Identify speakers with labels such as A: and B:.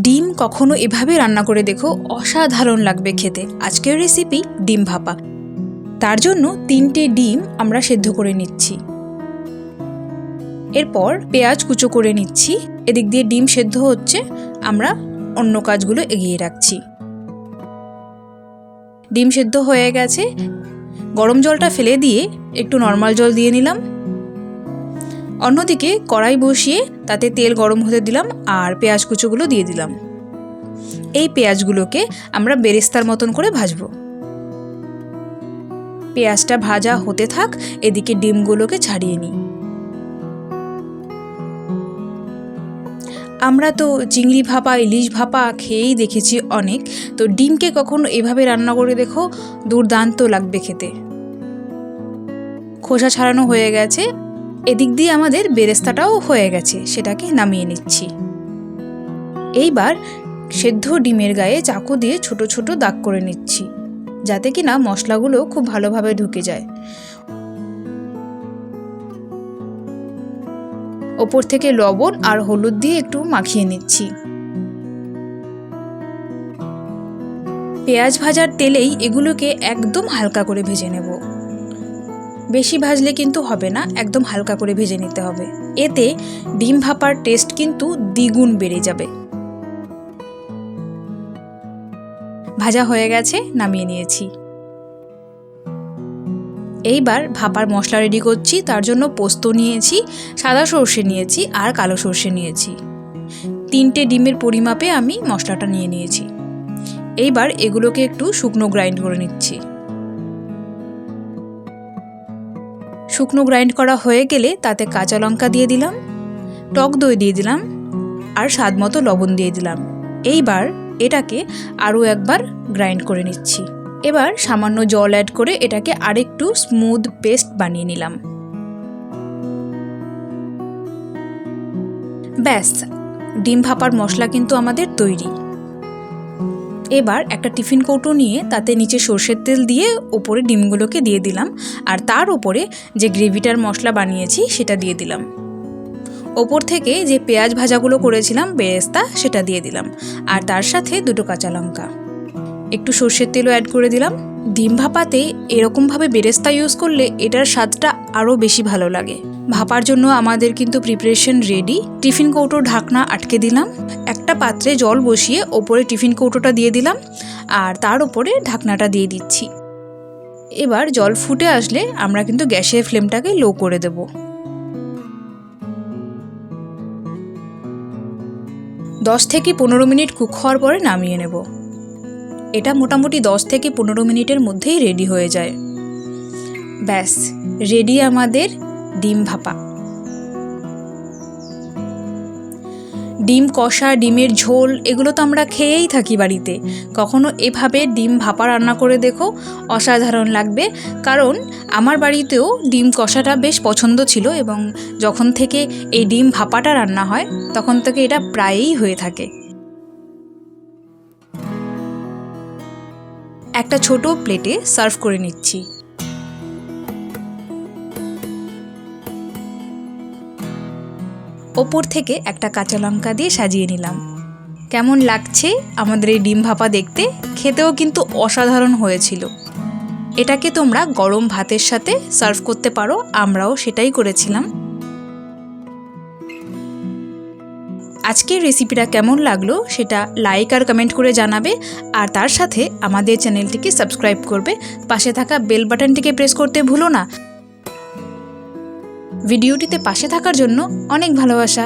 A: ডিম কখনো এভাবে রান্না করে দেখো, অসাধারণ লাগবে খেতে। আজকের রেসিপি ডিম ভাপা। তার জন্য 3টে ডিম আমরা সেদ্ধ করে নিচ্ছি। এরপর পেঁয়াজ কুচো করে নিচ্ছি। এদিক দিয়ে ডিম সেদ্ধ হচ্ছে, আমরা অন্য কাজগুলো এগিয়ে রাখছি। ডিম সেদ্ধ হয়ে গেছে, গরম জলটা ফেলে দিয়ে একটু নর্মাল জল দিয়ে নিলাম। অন্যদিকে কড়াই বসিয়ে তাতে তেল গরম হতে দিলাম আর পেঁয়াজ কুচোগুলো দিয়ে দিলাম। এই পেঁয়াজগুলোকে আমরা বেরেস্তার মতন করে ভাজবো। পেঁয়াজটা ভাজা হতে থাক, এদিকে ডিমগুলোকে ছাড়িয়ে নিই। আমরা তো চিংড়ি ভাপা, ইলিশ ভাপা খেয়েই দেখেছি অনেক, তো ডিমকে কখনো এভাবে রান্না করে দেখো, দুর্দান্ত লাগবে খেতে। খোসা ছাড়ানো হয়ে গেছে, এদিক দিয়ে আমাদের বেরেস্তাটাও হয়ে গেছে, সেটাকে নামিয়ে নিচ্ছি। এইবার সেদ্ধ ডিমের গায়ে চাকু দিয়ে ছোট ছোট দাগ করে নিচ্ছি, যাতে কিনা মশলাগুলো খুব ভালোভাবে ঢুকে যায়। ওপর থেকে লবণ আর হলুদ দিয়ে একটু মাখিয়ে নিচ্ছি। পেঁয়াজ ভাজার তেলেই এগুলোকে একদম হালকা করে ভেজে নেব। বেশি ভাজলে কিন্তু হবে না, একদম হালকা করে ভেজে নিতে হবে। এতে ডিম ভাপার টেস্ট কিন্তু দ্বিগুণ বেড়ে যাবে। ভাজা হয়ে গেছে, নামিয়ে নিয়েছি। এইবার ভাপার মশলা রেডি করছি। তার জন্য পোস্ত নিয়েছি, সাদা সর্ষে নিয়েছি আর কালো সর্ষে নিয়েছি। 3টে ডিমের পরিমাপে আমি মশলাটা নিয়ে নিয়েছি। এইবার এগুলোকে একটু শুকনো গ্রাইন্ড করে নিচ্ছি। শুকনো গ্রাইন্ড করা হয়ে গেলে তাতে কাঁচা লঙ্কা দিয়ে দিলাম, টক দই দিয়ে দিলাম আর স্বাদ মতো লবণ দিয়ে দিলাম। এইবার এটাকে আরও একবার গ্রাইন্ড করে নিচ্ছি। এবার সামান্য জল অ্যাড করে এটাকে আরেকটু স্মুথ পেস্ট বানিয়ে নিলাম। ব্যাস, ডিম ভাপার মশলা কিন্তু আমাদের তৈরি। এবার একটা টিফিন কৌটো নিয়ে তাতে নিচে সর্ষের তেল দিয়ে ওপরে ডিমগুলোকে দিয়ে দিলাম, আর তার ওপরে যে গ্রেভিটার মশলা বানিয়েছি সেটা দিয়ে দিলাম। ওপর থেকে যে পেঁয়াজ ভাজাগুলো করেছিলাম বেরেস্তা, সেটা দিয়ে দিলাম, আর তার সাথে 2টো কাঁচা লঙ্কা, একটু সর্ষের তেলও অ্যাড করে দিলাম। ডিম ভাপাতে এরকমভাবে বেরেস্তা ইউজ করলে এটার স্বাদটা আরও বেশি ভালো লাগে। ভাপার জন্য আমাদের কিন্তু প্রিপারেশন রেডি। টিফিন কৌটোর ঢাকনা আটকে দিলাম, একটা পাত্রে জল বসিয়ে ওপরে টিফিন কৌটোটা দিয়ে দিলাম আর তার ওপরে ঢাকনাটা দিয়ে দিচ্ছি। এবার জল ফুটে আসলে আমরা কিন্তু গ্যাসের ফ্লেমটাকে লো করে দেব। দশ থেকে 15 মিনিট কুক হওয়ার পরে নামিয়ে নেব। এটা মোটামুটি 10 থেকে 15 মিনিটের মধ্যেই রেডি হয়ে যায়। ব্যাস, রেডি আমাদের ডিম ভাপা। ডিম কষা, ডিমের ঝোল, এগুলো তো আমরা খেয়েই থাকি বাড়িতে। কখনো এভাবে ডিম ভাপা রান্না করে দেখো, অসাধারণ লাগবে। কারণ আমার বাড়িতেও ডিম কষাটা বেশ পছন্দ ছিল, এবং যখন থেকে এই ডিম ভাপাটা রান্না হয় তখন থেকে এটা প্রায়ই হয়ে থাকে। একটা ছোট প্লেটে সার্ভ করে নিচ্ছি। ওপর থেকে একটা কাঁচা লঙ্কা দিয়ে সাজিয়ে নিলাম। কেমন লাগছে আমাদের এই ডিম ভাপা দেখতে? খেতেও কিন্তু অসাধারণ হয়েছিল। এটাকে তোমরা গরম ভাতের সাথে সার্ভ করতে পারো, আমরাও সেটাই করেছিলাম। আজকের রেসিপিটা কেমন লাগলো সেটা লাইক আর কমেন্ট করে জানাবে, আর তার সাথে আমাদের চ্যানেলটিকে সাবস্ক্রাইব করবে। পাশে থাকা বেল বাটনটিকে প্রেস করতে ভুলো না। ভিডিওটিতে পাশে থাকার জন্য অনেক ভালোবাসা।